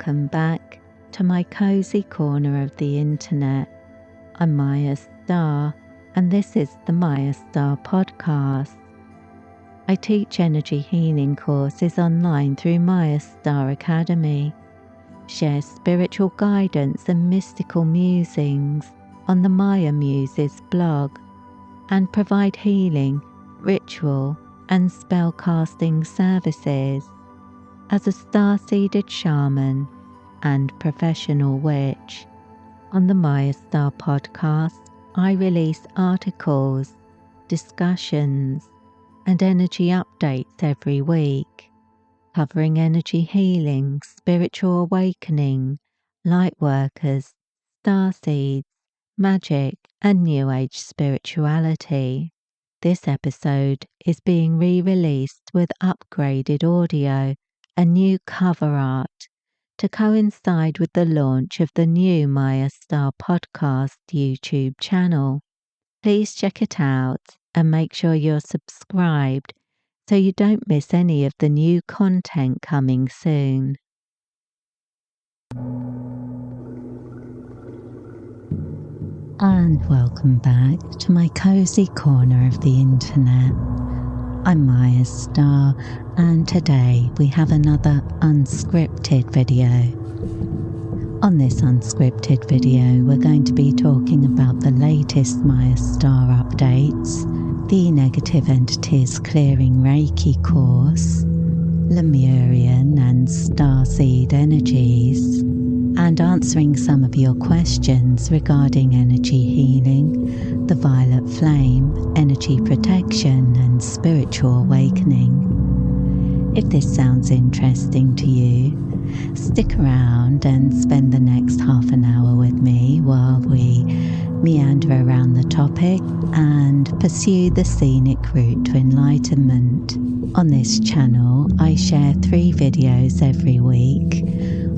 Welcome back to my cozy corner of the internet. I'm Mayastar, and this is the Mayastar Podcast. I teach energy healing courses online through Mayastar Academy, share spiritual guidance and mystical musings on the Maya Muses blog, and provide healing, ritual, and spellcasting services. As a star-seeded shaman and professional witch, on the Mayastar Podcast, I release articles, discussions, and energy updates every week, covering energy healing, spiritual awakening, lightworkers, starseeds, magic, and New Age spirituality. This episode is being re-released with upgraded audio and new cover art to coincide with the launch of the new Mayastar Podcast YouTube channel. Please check it out and make sure you're subscribed so you don't miss any of the new content coming soon. And welcome back to my cozy corner of the internet. I'm Mayastar, and today we have another unscripted video. On this unscripted video, we're going to be talking about the latest Mayastar updates, the Negative Entities Clearing Reiki course, Lemurian and Starseed energies, and answering some of your questions regarding energy healing, the violet flame, energy protection, and spiritual awakening. If this sounds interesting to you, stick around and spend the next half an hour with me while we meander around the topic and pursue the scenic route to enlightenment. On this channel, I share 3 videos every week.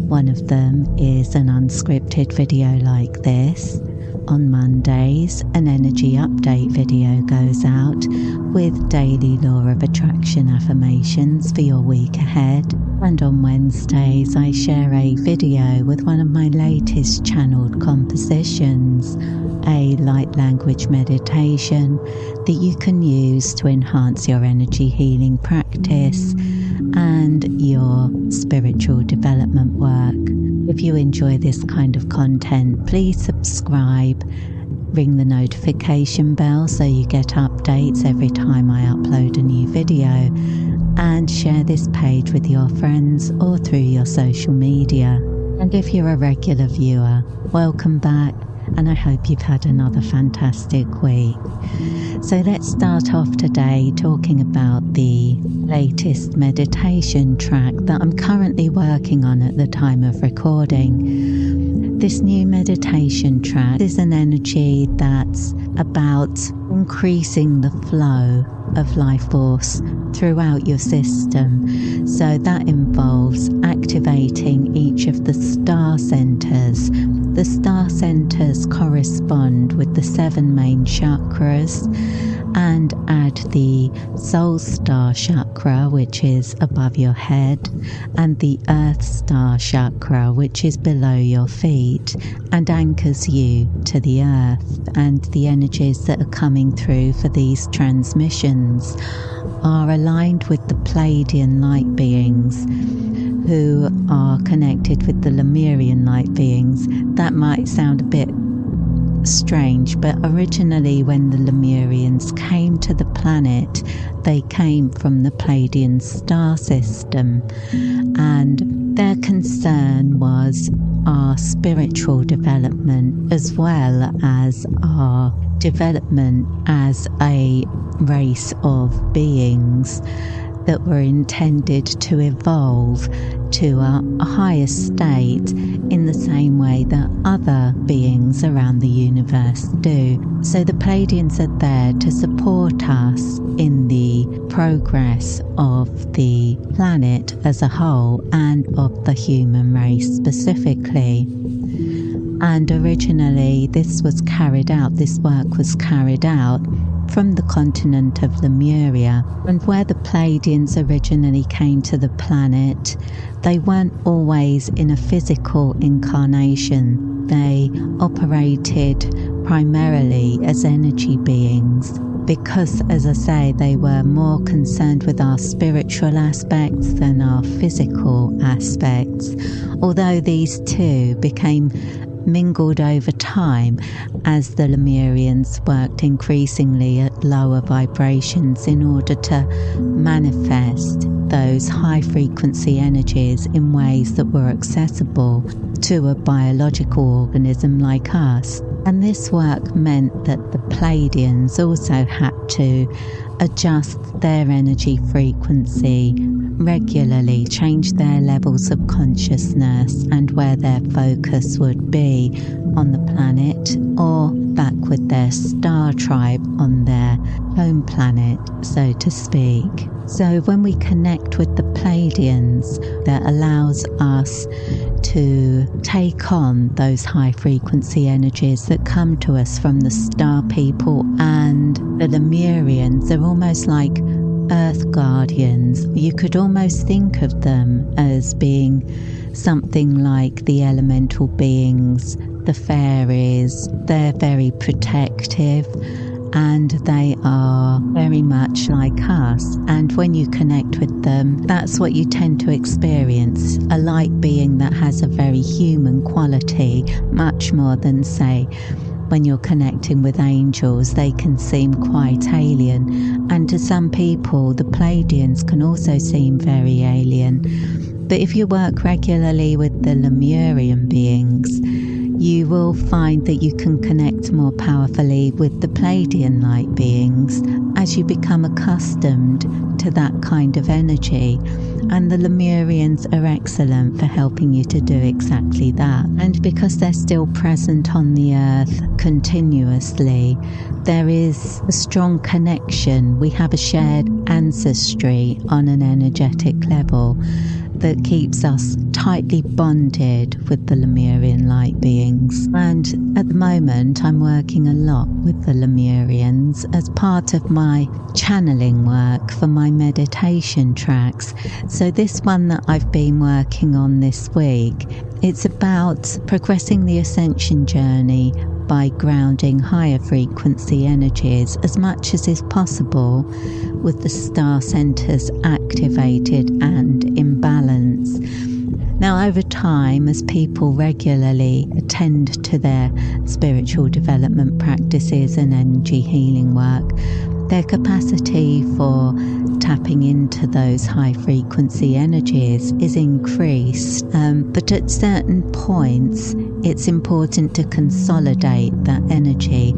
One of them is an unscripted video like this. On Mondays, an energy update video goes out with daily law of attraction affirmations for your week ahead. And on Wednesdays, I share a video with one of my latest channeled compositions, a light language meditation that you can use to enhance your energy healing practice and your spiritual development work. If you enjoy this kind of content, please subscribe, ring the notification bell so you get updates every time I upload a new video, and share this page with your friends or through your social media. And if you're a regular viewer, welcome back, and I hope you've had another fantastic week. So let's start off today talking about the latest meditation track that I'm currently working on at the time of recording. This new meditation track is an energy that's about increasing the flow of life force throughout your system. So that involves activating each of the star centers. The star centers correspond with the 7 main chakras, and add the soul star chakra, which is above your head, and the earth star chakra, which is below your feet and anchors you to the earth. And the energies that are coming through for these transmissions are aligned with the Pleiadian light beings, who are connected with the Lemurian light beings. That might sound a bit strange, but originally when the Lemurians came to the planet, they came from the Pleiadian star system, and their concern was our spiritual development as well as our development as a race of beings that were intended to evolve to a higher state in the same way that other beings around the universe do. So the Pleiadians are there to support us in the progress of the planet as a whole and of the human race specifically. And originally this work was carried out from the continent of Lemuria. And where the Pleiadians originally came to the planet, they weren't always in a physical incarnation. They operated primarily as energy beings, because, as I say, they were more concerned with our spiritual aspects than our physical aspects, although these two became mingled over time as the Lemurians worked increasingly at lower vibrations in order to manifest those high frequency energies in ways that were accessible to a biological organism like us. And this work meant that the Pleiadians also had to adjust their energy frequency regularly, change their levels of consciousness and where their focus would be on the planet or back with their star tribe on their home planet, so to speak. So when we connect with the Pleiadians, that allows us to take on those high frequency energies that come to us from the star people, and the Lemurians are almost like earth guardians. You could almost think of them as being something like the elemental beings, the fairies. They're very protective and they are very much like us. And when you connect with them, that's what you tend to experience, a light being that has a very human quality, much more than, say, when you're connecting with angels. They can seem quite alien, and to some people the Pleiadians can also seem very alien. But if you work regularly with the Lemurian beings, you will find that you can connect more powerfully with the Pleiadian light beings as you become accustomed to that kind of energy. And the Lemurians are excellent for helping you to do exactly that. And because they're still present on the earth continuously, there is a strong connection. We have a shared ancestry on an energetic level that keeps us tightly bonded with the Lemurian light beings. And at the moment I'm working a lot with the Lemurians as part of my channeling work for my meditation tracks. So this one that I've been working on this week, it's about progressing the ascension journey by grounding higher frequency energies as much as is possible with the star centers activated and in balance. Now, over time, as people regularly attend to their spiritual development practices and energy healing work, their capacity for tapping into those high frequency energies is increased. But at certain points, it's important to consolidate that energy.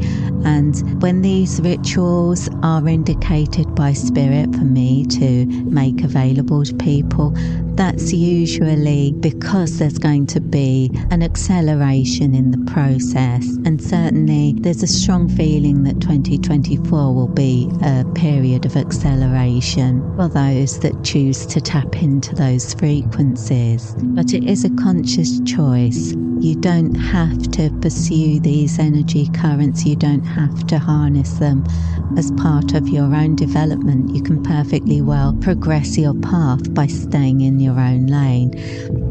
And when these rituals are indicated by spirit for me to make available to people, that's usually because there's going to be an acceleration in the process. And certainly there's a strong feeling that 2024 will be a period of acceleration for those that choose to tap into those frequencies. But it is a conscious choice. You don't have to pursue these energy currents. You don't have to harness them as part of your own development. You can perfectly well progress your path by staying in your own lane.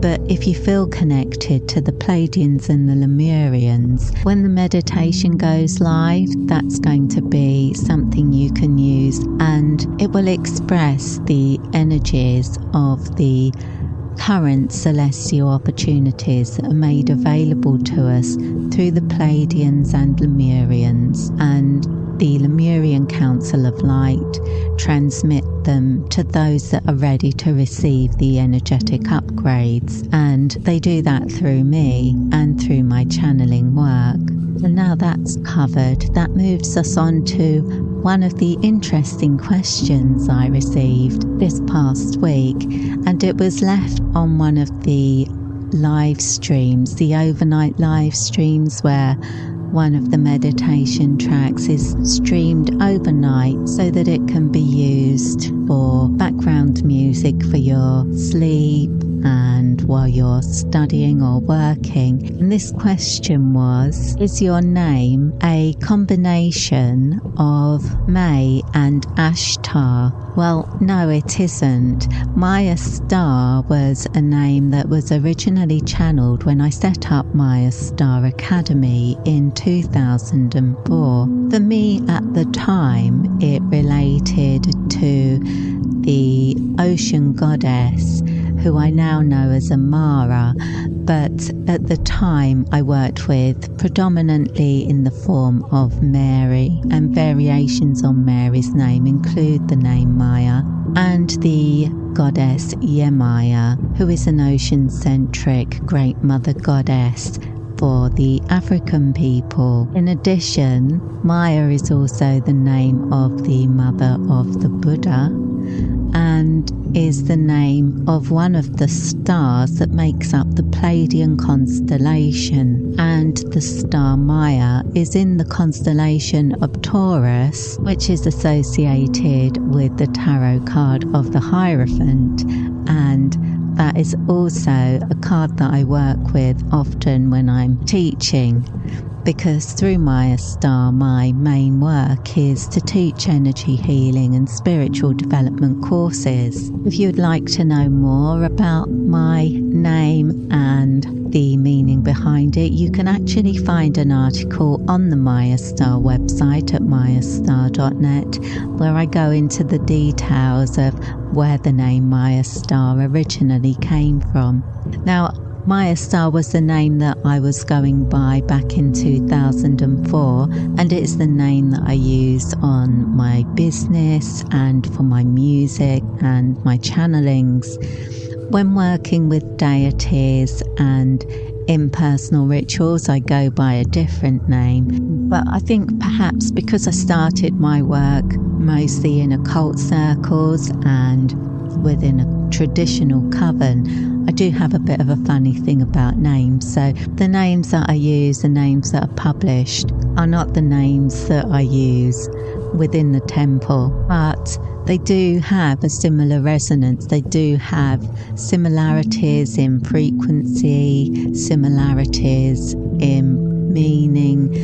But if you feel connected to the Pleiadians and the Lemurians, when the meditation goes live, that's going to be something you can use, and it will express the energies of the current celestial opportunities that are made available to us through the Pleiadians and Lemurians, and the Lemurian Council of Light transmit them to those that are ready to receive the energetic upgrades, and they do that through me and through my channeling work. And now that's covered, that moves us on to one of the interesting questions I received this past week, and it was left on one of the live streams, the overnight live streams where one of the meditation tracks is streamed overnight so that it can be used for background music for your sleep and while you're studying or working. And this question was, is your name a combination of May and Ashtar? Well, no, it isn't. Mayastar was a name that was originally channeled when I set up Mayastar Academy in 2004. For me at the time, it related to the ocean goddess, who I now know as Amara, but at the time I worked with predominantly in the form of Mary, and variations on Mary's name include the name Maya and the goddess Yemaya, who is an ocean-centric great mother goddess for the African people. In addition, Maya is also the name of the mother of the Buddha and is the name of one of the stars that makes up the Pleiadian constellation, and the star Maya is in the constellation of Taurus, which is associated with the tarot card of the Hierophant, and that is also a card that I work with often when I'm teaching, because through Mayastar my main work is to teach energy healing and spiritual development courses. If you'd like to know more about my name and the meaning behind it, you can actually find an article on the Mayastar website at mayastar.net where I go into the details of where the name Mayastar originally came from. Now, Mayastar was the name that I was going by back in 2004, and it's the name that I use on my business and for my music and my channelings. When working with deities and impersonal rituals, I go by a different name, but I think perhaps because I started my work mostly in occult circles and within a traditional coven, I do have a bit of a funny thing about names. So the names that I use, the names that are published, are not the names that I use within the temple, but they do have a similar resonance. They do have similarities in frequency, similarities in meaning,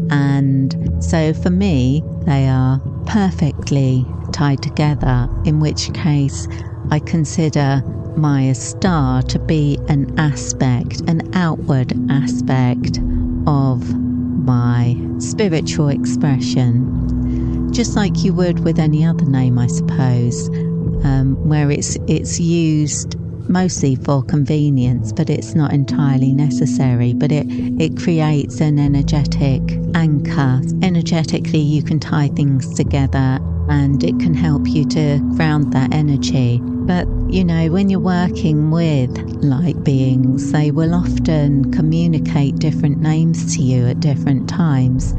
and so for me they are perfectly tied together, in which case I consider Mayastar to be an aspect, an outward aspect of my spiritual expression, just like you would with any other name, I suppose, where it's used mostly for convenience, but it's not entirely necessary, but it creates an energetic anchor. Energetically, you can tie things together and it can help you to ground that energy. But, you know, when you're working with light beings, they will often communicate different names to you at different times,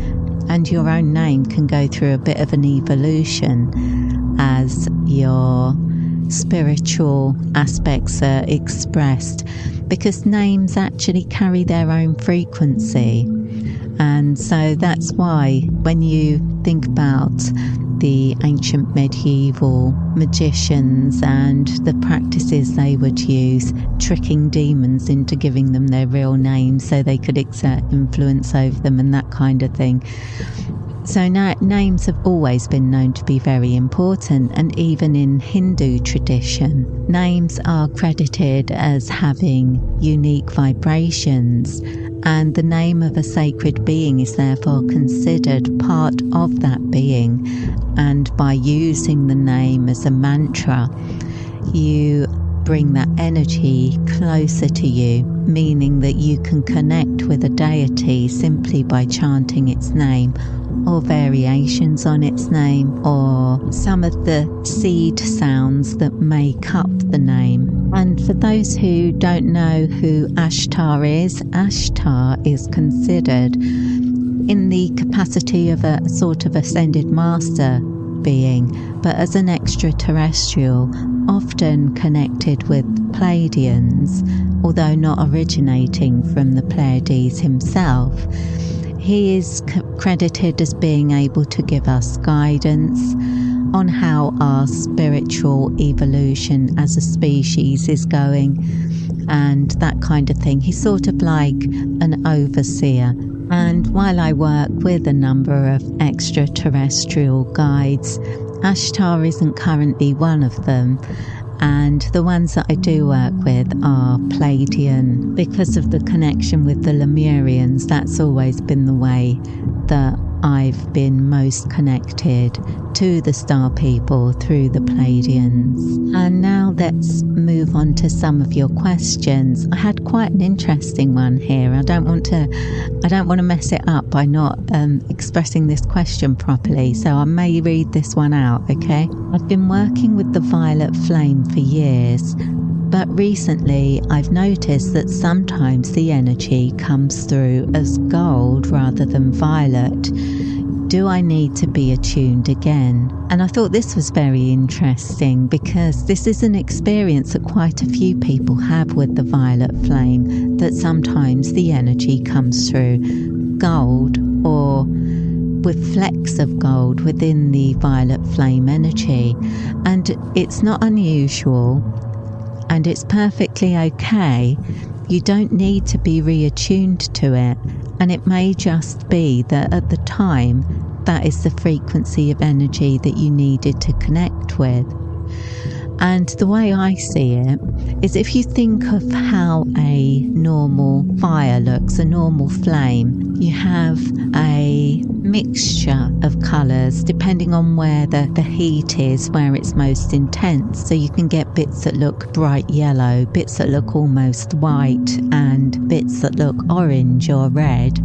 and your own name can go through a bit of an evolution as your spiritual aspects are expressed, because names actually carry their own frequency. And so that's why when you think about the ancient medieval magicians and the practices they would use, tricking demons into giving them their real names so they could exert influence over them and that kind of thing. So now, names have always been known to be very important, and even in Hindu tradition, names are credited as having unique vibrations, and the name of a sacred being is therefore considered part of that being, and by using the name as a mantra, you bring that energy closer to you, meaning that you can connect with a deity simply by chanting its name, or variations on its name, or some of the seed sounds that make up the name. And for those who don't know who Ashtar is considered in the capacity of a sort of ascended master being, but as an extraterrestrial, often connected with Pleiadians, although not originating from the Pleiades himself. he is credited as being able to give us guidance on how our spiritual evolution as a species is going and that kind of thing. He's sort of like an overseer. And while I work with a number of extraterrestrial guides, Ashtar isn't currently one of them. And the ones that I do work with are Pleiadian. Because of the connection with the Lemurians, that's always been the way that I've been most connected to the star people through the Pleiadians. And now let's move on to some of your questions. I had quite an interesting one here. I don't want to mess it up by not expressing this question properly, so I may read this one out, okay? I've been working with the violet flame for years, but recently I've noticed that sometimes the energy comes through as gold rather than violet. Do I need to be attuned again? And I thought this was very interesting because this is an experience that quite a few people have with the violet flame, that sometimes the energy comes through gold or with flecks of gold within the violet flame energy. And it's not unusual. And it's perfectly okay. You don't need to be reattuned to it. And it may just be that at the time, that is the frequency of energy that you needed to connect with. And the way I see it is, if you think of how a normal fire looks, a normal flame, you have a mixture of colours depending on where the heat is, where it's most intense. So you can get bits that look bright yellow, bits that look almost white, and bits that look orange or red.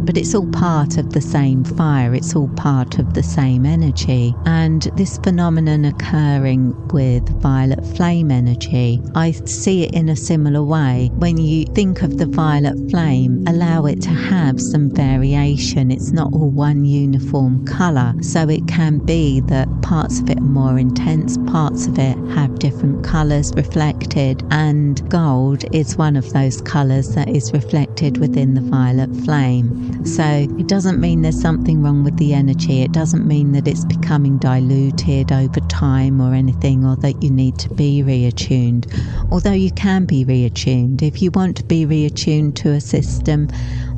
But it's all part of the same fire, it's all part of the same energy. And this phenomenon occurring with violet flame energy, I see it in a similar way. When you think of the violet flame, allow it to have some variation. It's not all one uniform colour. So it can be that parts of it are more intense, parts of it have different colours reflected, and gold is one of those colours that is reflected within the violet flame. So it doesn't mean there's something wrong with the energy. It doesn't mean that it's becoming diluted over time or anything, or that you need to be reattuned. Although you can be reattuned. If you want to be reattuned to a system,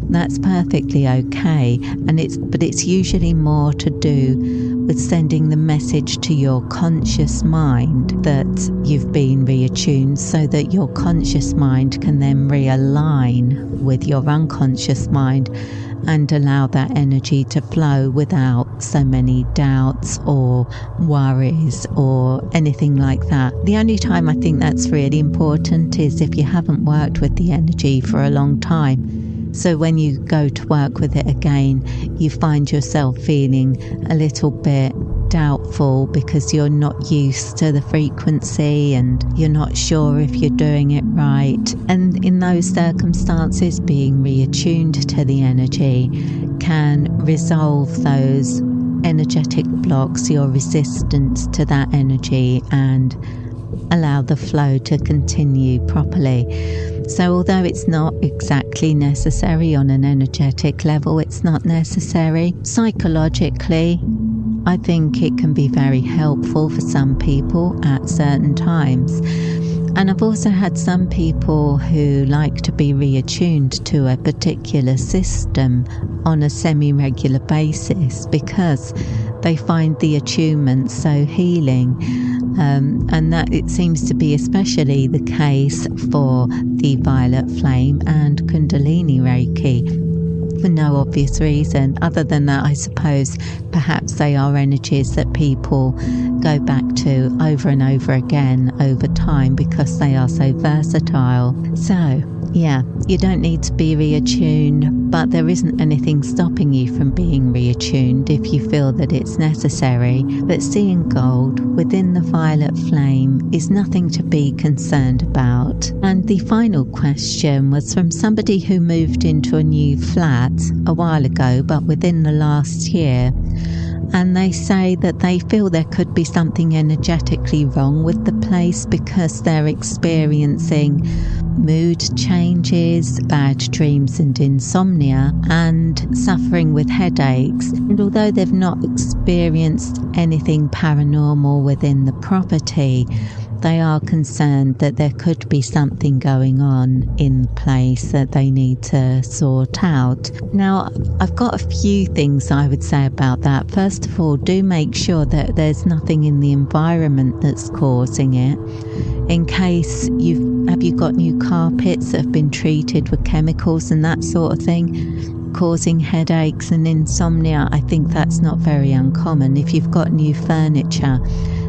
that's perfectly okay. But it's usually more to do with sending the message to your conscious mind that you've been reattuned, so that your conscious mind can then realign with your unconscious mind and allow that energy to flow without so many doubts or worries or anything like that. The only time I think that's really important is if you haven't worked with the energy for a long time. So when you go to work with it again, you find yourself feeling a little bit doubtful because you're not used to the frequency and you're not sure if you're doing it right. And in those circumstances, being reattuned to the energy can resolve those energetic blocks, your resistance to that energy, and allow the flow to continue properly. So although it's not exactly necessary on an energetic level, it's not necessary. Psychologically, I think it can be very helpful for some people at certain times. And I've also had some people who like to be reattuned to a particular system on a semi-regular basis because they find the attunement so healing. And that it seems to be especially the case for the violet flame and Kundalini Reiki, for no obvious reason other than that I suppose perhaps they are energies that people go back to over and over again over time because they are so versatile. So yeah, you don't need to be reattuned, but there isn't anything stopping you from being reattuned if you feel that it's necessary. But seeing gold within the violet flame is nothing to be concerned about. And the final question was from somebody who moved into a new flat a while ago, but within the last year. And they say that they feel there could be something energetically wrong with the place because they're experiencing mood changes, bad dreams and insomnia, and suffering with headaches. And although they've not experienced anything paranormal within the property, they are concerned that there could be something going on in the place that they need to sort out. Now, I've got a few things I would say about that. First of all, do make sure that there's nothing in the environment that's causing it. In case have you got new carpets that have been treated with chemicals and that sort of thing, causing headaches and insomnia? I think that's not very uncommon. If you've got new furniture,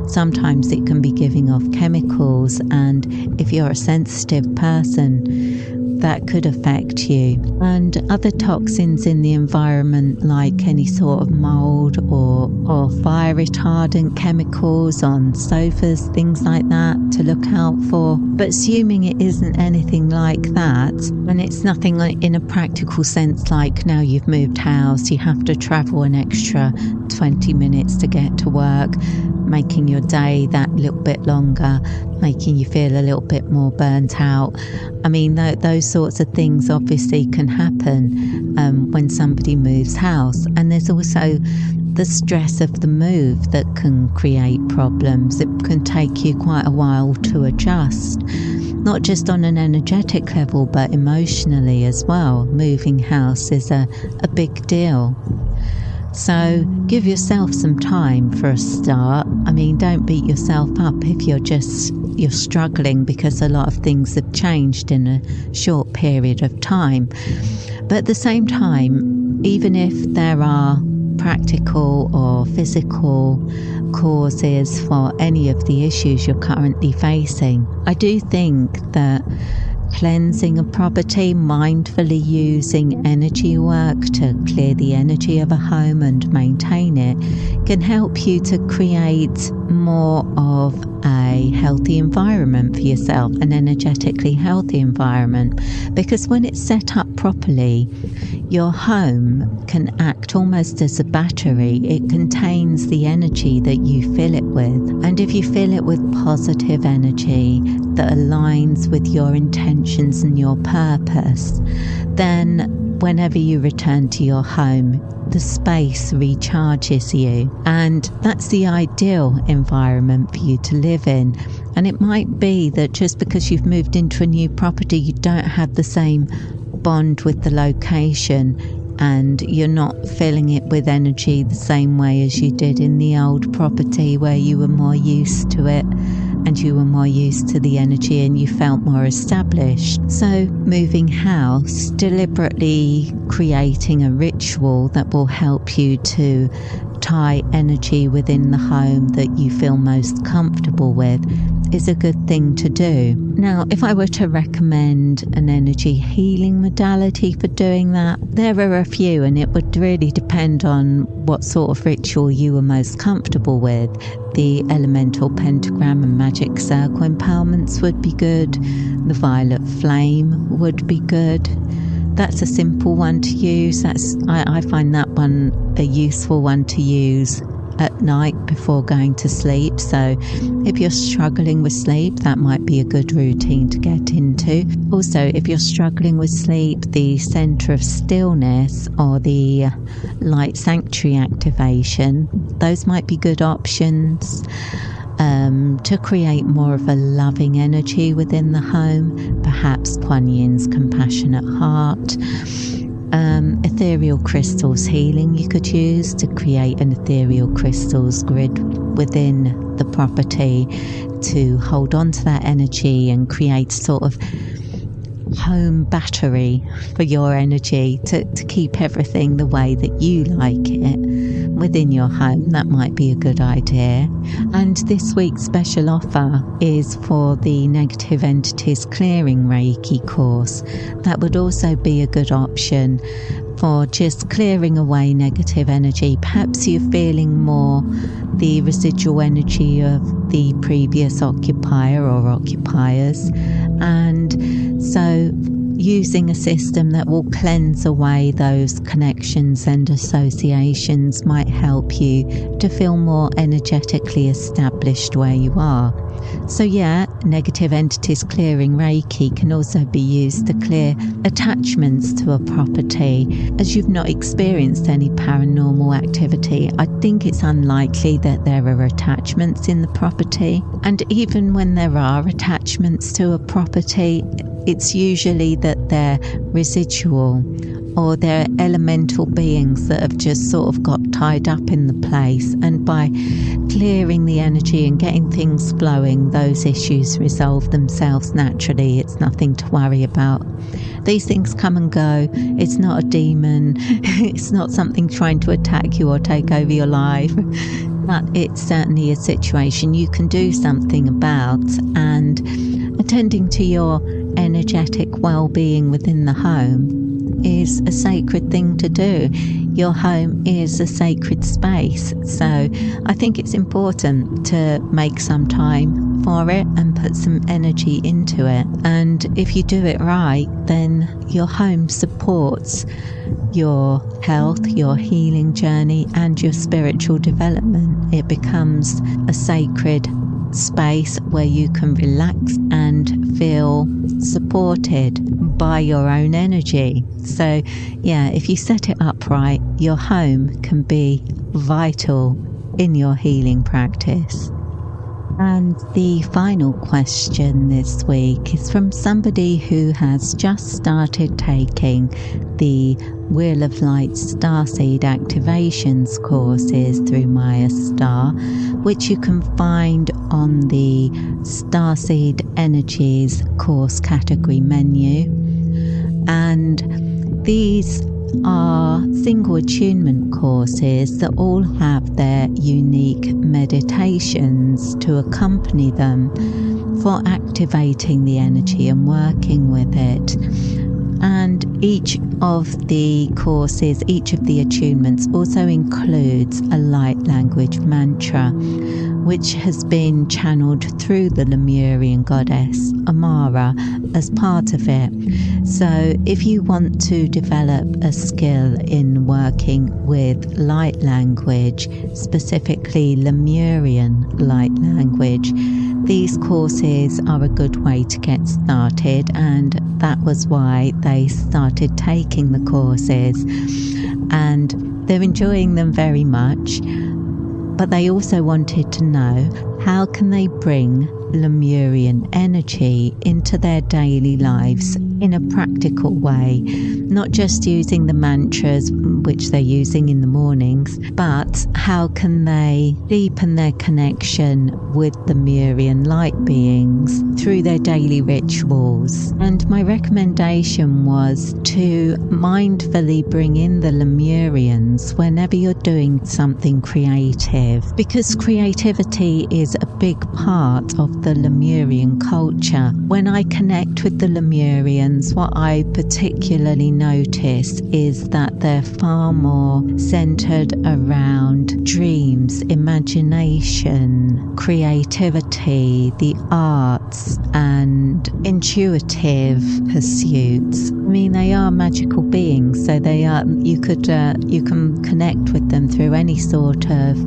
sometimes it can be giving off chemicals, and if you're a sensitive person, that could affect you. And other toxins in the environment, like any sort of mold or fire retardant chemicals on sofas, things like that, to look out for. But assuming it isn't anything like that, and it's nothing in a practical sense, like now you've moved house, you have to travel an extra 20 minutes to get to work, making your day that little bit longer, making you feel a little bit more burnt out. I mean, those sorts of things obviously can happen when somebody moves house. And there's also the stress of the move that can create problems. It can take you quite a while to adjust, not just on an energetic level, but emotionally as well. Moving house is a big deal. So give yourself some time for a start. I mean, don't beat yourself up if you're struggling, because a lot of things have changed in a short period of time. But at the same time, even if there are practical or physical causes for any of the issues you're currently facing, I do think that cleansing a property, mindfully using energy work to clear the energy of a home and maintain it, can help you to create more of a healthy environment for yourself, an energetically healthy environment. Because when it's set up properly, your home can act almost as a battery. It contains the energy that you fill it with. And if you fill it with positive energy that aligns with your intentions and your purpose, then whenever you return to your home, the space recharges you. And that's the ideal environment for you to live in. And it might be that just because you've moved into a new property, you don't have the same bond with the location, and you're not filling it with energy the same way as you did in the old property, where you were more used to it and you were more used to the energy and you felt more established. So moving house, deliberately creating a ritual that will help you to tie energy within the home that you feel most comfortable with, is a good thing to do. Now, if I were to recommend an energy healing modality for doing that, there are a few, and it would really depend on what sort of ritual you were most comfortable with. The elemental pentagram and magic circle empowerments would be good. The violet flame would be good. That's a simple one to use. I find that one a useful one to use at night before going to sleep. So if you're struggling with sleep, that might be a good routine to get into. Also, if you're struggling with sleep, the center of stillness or the light sanctuary activation, those might be good options to create more of a loving energy within the home. Perhaps Kuan Yin's compassionate heart. Ethereal crystals healing you could use to create an ethereal crystals grid within the property to hold on to that energy and create sort of home battery for your energy to keep everything the way that you like it within your home. That might be a good idea. And this week's special offer is for the Negative Entities Clearing Reiki course. That would also be a good option for just clearing away negative energy. Perhaps you're feeling more the residual energy of the previous occupier or occupiers, and so using a system that will cleanse away those connections and associations might help you to feel more energetically established where you are. So yeah, negative entities clearing Reiki can also be used to clear attachments to a property. As you've not experienced any paranormal activity, I think it's unlikely that there are attachments in the property. And even when there are attachments to a property, it's usually that they're residual, or they're elemental beings that have just sort of got tied up in the place. And by clearing the energy and getting things flowing, those issues resolve themselves naturally. It's nothing to worry about. These things come and go. It's not a demon. It's not something trying to attack you or take over your life. But it's certainly a situation you can do something about, and attending to your energetic well-being within the home is a sacred thing to do. Your home is a sacred space, so I think it's important to make some time for it and put some energy into it. And if you do it right, then your home supports your health, your healing journey, and your spiritual development. It becomes a sacred space where you can relax and feel supported by your own energy. So yeah, if you set it up right, your home can be vital in your healing practice. And the final question this week is from somebody who has just started taking the Wheel of Light Starseed Activations courses through Mayastar, which you can find on the Starseed Energies course category menu. And these are single attunement courses that all have their unique meditations to accompany them for activating the energy and working with it. And each of the courses, each of the attunements also includes a light language mantra, which has been channeled through the Lemurian goddess Amara as part of it. So if you want to develop a skill in working with light language, specifically Lemurian light language, these courses are a good way to get started, and that was why they started taking the courses, and they're enjoying them very much. But they also wanted to know, how can they bring Lemurian energy into their daily lives in a practical way, not just using the mantras which they're using in the mornings, but how can they deepen their connection with the Lemurian light beings through their daily rituals. And my recommendation was to mindfully bring in the Lemurians whenever you're doing something creative, because creativity is a big part of the Lemurian culture. When I connect with the Lemurians, what I particularly notice is that they're far more centered around dreams, imagination, creativity, the arts, and intuitive pursuits. I mean, they are magical beings, so they are. You can connect with them through any sort of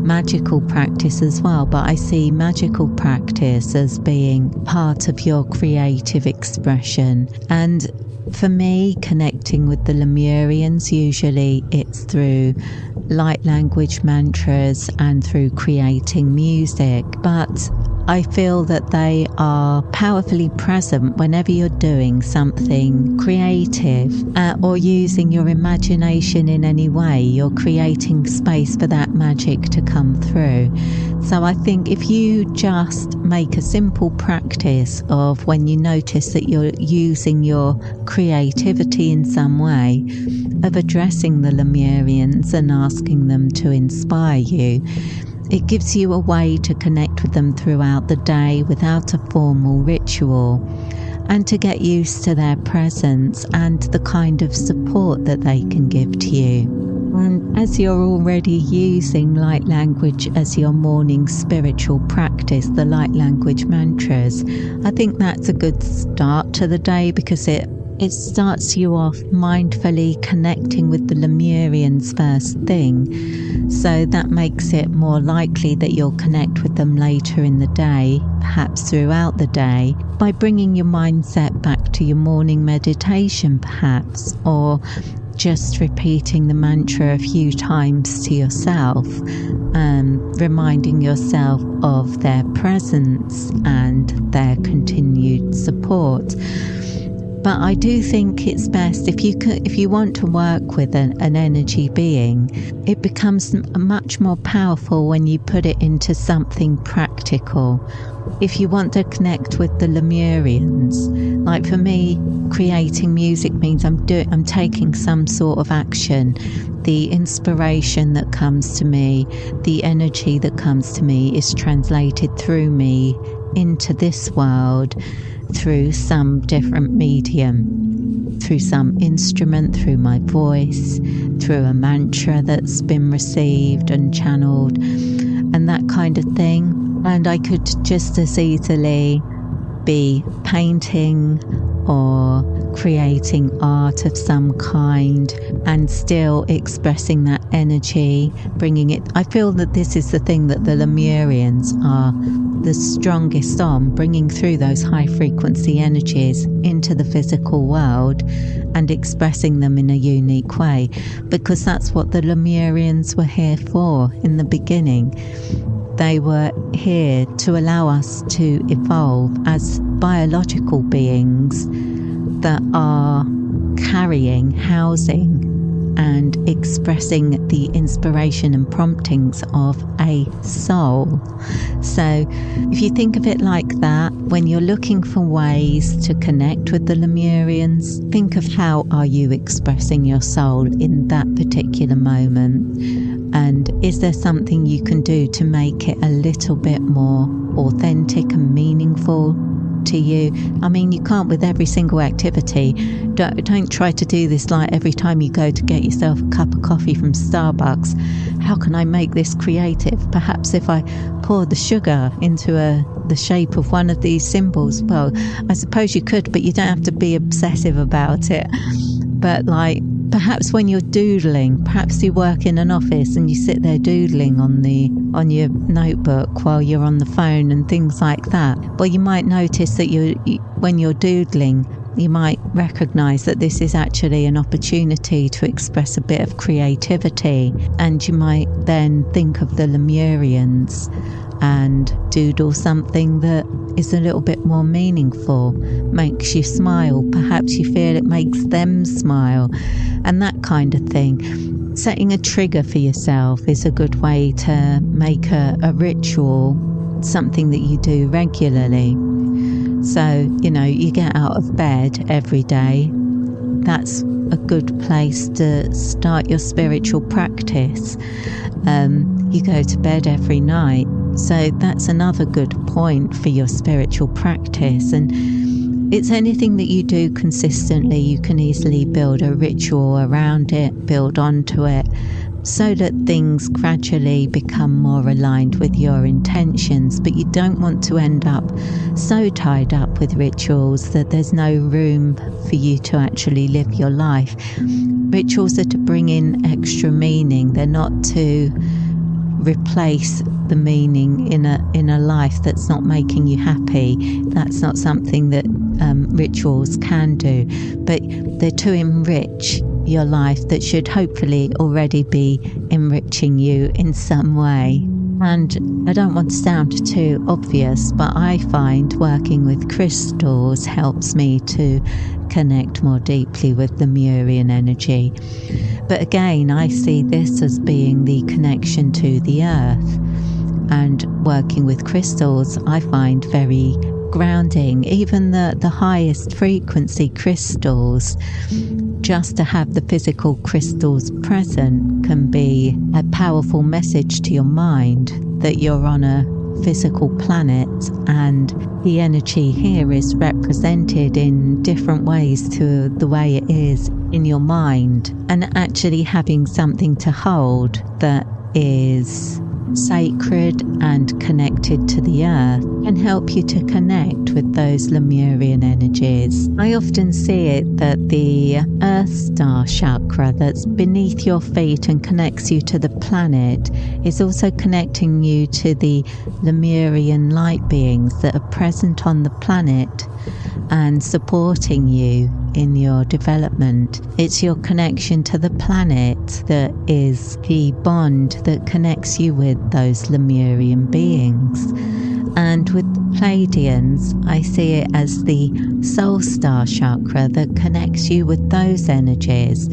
magical practice as well, but I see magical practice as being part of your creative expression. And for me, connecting with the Lemurians, usually it's through light language mantras and through creating music, but I feel that they are powerfully present whenever you're doing something creative or using your imagination in any way. You're creating space for that magic to come through. So I think if you just make a simple practice of when you notice that you're using your creativity in some way, of addressing the Lemurians and asking them to inspire you, it gives you a way to connect with them throughout the day without a formal ritual, and to get used to their presence and the kind of support that they can give to you. And as you're already using light language as your morning spiritual practice, the light language mantras, I think that's a good start to the day, because it starts you off mindfully connecting with the Lemurians first thing. So that makes it more likely that you'll connect with them later in the day, perhaps throughout the day, by bringing your mindset back to your morning meditation perhaps, or just repeating the mantra a few times to yourself, reminding yourself of their presence and their continued support. But I do think it's best if you want to work with an energy being, it becomes much more powerful when you put it into something practical. If you want to connect with the Lemurians, like for me, creating music means I'm taking some sort of action. The inspiration that comes to me, the energy that comes to me is translated through me into this world through some different medium, through some instrument, through my voice, through a mantra that's been received and channeled, and that kind of thing. And I could just as easily be painting or creating art of some kind and still expressing that energy, bringing it. I feel that this is the thing that the Lemurians are the strongest on, bringing through those high frequency energies into the physical world and expressing them in a unique way, because that's what the Lemurians were here for in the beginning. They were here to allow us to evolve as biological beings that are carrying, housing, and expressing the inspiration and promptings of a soul. So if you think of it like that, when you're looking for ways to connect with the Lemurians, think of how are you expressing your soul in that particular moment, and is there something you can do to make it a little bit more authentic and meaningful to you? I mean, you can't with every single activity. Don't try to do this like every time you go to get yourself a cup of coffee from Starbucks. How can I make this creative? Perhaps if I pour the sugar into the shape of one of these symbols. Well, I suppose you could, but you don't have to be obsessive about it. But like, perhaps when you're doodling, perhaps you work in an office and you sit there doodling on your notebook while you're on the phone and things like that. Well, you might notice that when you're doodling, you might recognize that this is actually an opportunity to express a bit of creativity, and you might then think of the Lemurians and doodle something that is a little bit more meaningful, makes you smile. Perhaps you feel it makes them smile, and that kind of thing. Setting a trigger for yourself is a good way to make a ritual, something that you do regularly. So, you get out of bed every day. That's a good place to start your spiritual practice. You go to bed every night. So that's another good point for your spiritual practice. And it's anything that you do consistently, you can easily build a ritual around it, build onto it, so that things gradually become more aligned with your intentions. But you don't want to end up so tied up with rituals that there's no room for you to actually live your life. Rituals are to bring in extra meaning. They're not to replace the meaning in a life that's not making you happy. That's not something that rituals can do, but they're to enrich your life that should hopefully already be enriching you in some way. And I don't want to sound too obvious, but I find working with crystals helps me to connect more deeply with the Lemurian energy. But again, I see this as being the connection to the earth. And working with crystals, I find very grounding. Even the highest frequency crystals, just to have the physical crystals present can be a powerful message to your mind that you're on a physical planet, and the energy here is represented in different ways to the way it is in your mind. And actually having something to hold that is sacred and connected to the earth, can help you to connect with those Lemurian energies. I often see it that the Earth Star chakra that's beneath your feet and connects you to the planet is also connecting you to the Lemurian light beings that are present on the planet and supporting you in your development. It's your connection to the planet that is the bond that connects you with those Lemurian beings. And with the Pleiadians, I see it as the soul star chakra that connects you with those energies.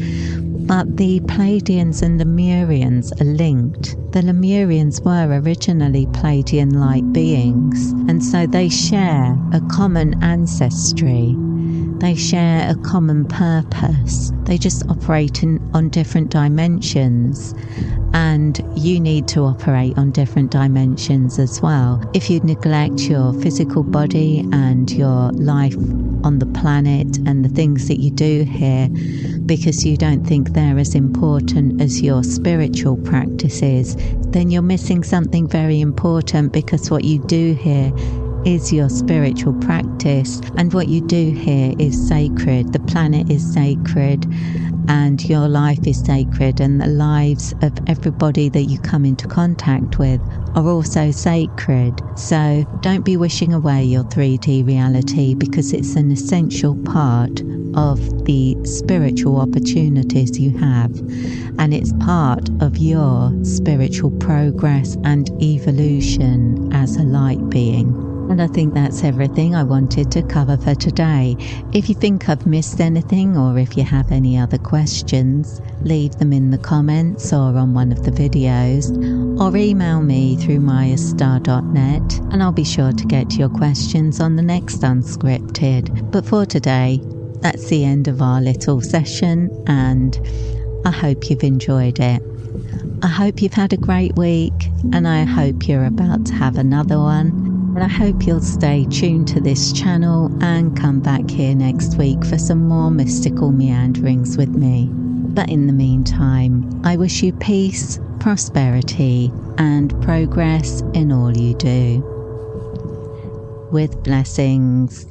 But the Pleiadians and Lemurians are linked. The Lemurians were originally Pleiadian light beings, and so they share a common ancestry. They share a common purpose. They just operate on different dimensions, and you need to operate on different dimensions as well. If you neglect your physical body and your life on the planet and the things that you do here because you don't think they're as important as your spiritual practices, then you're missing something very important, because what you do here is your spiritual practice, and what you do here is sacred. The planet is sacred, and your life is sacred, and the lives of everybody that you come into contact with are also sacred. So don't be wishing away your 3D reality, because it's an essential part of the spiritual opportunities you have, and it's part of your spiritual progress and evolution as a light being. And I think that's everything I wanted to cover for today. If you think I've missed anything, or if you have any other questions, leave them in the comments or on one of the videos, or email me through mayastar.net, and I'll be sure to get to your questions on the next Unscripted. But for today, that's the end of our little session, and I hope you've enjoyed it. I hope you've had a great week, and I hope you're about to have another one. And I hope you'll stay tuned to this channel and come back here next week for some more mystical meanderings with me. But in the meantime, I wish you peace, prosperity, and progress in all you do. With blessings.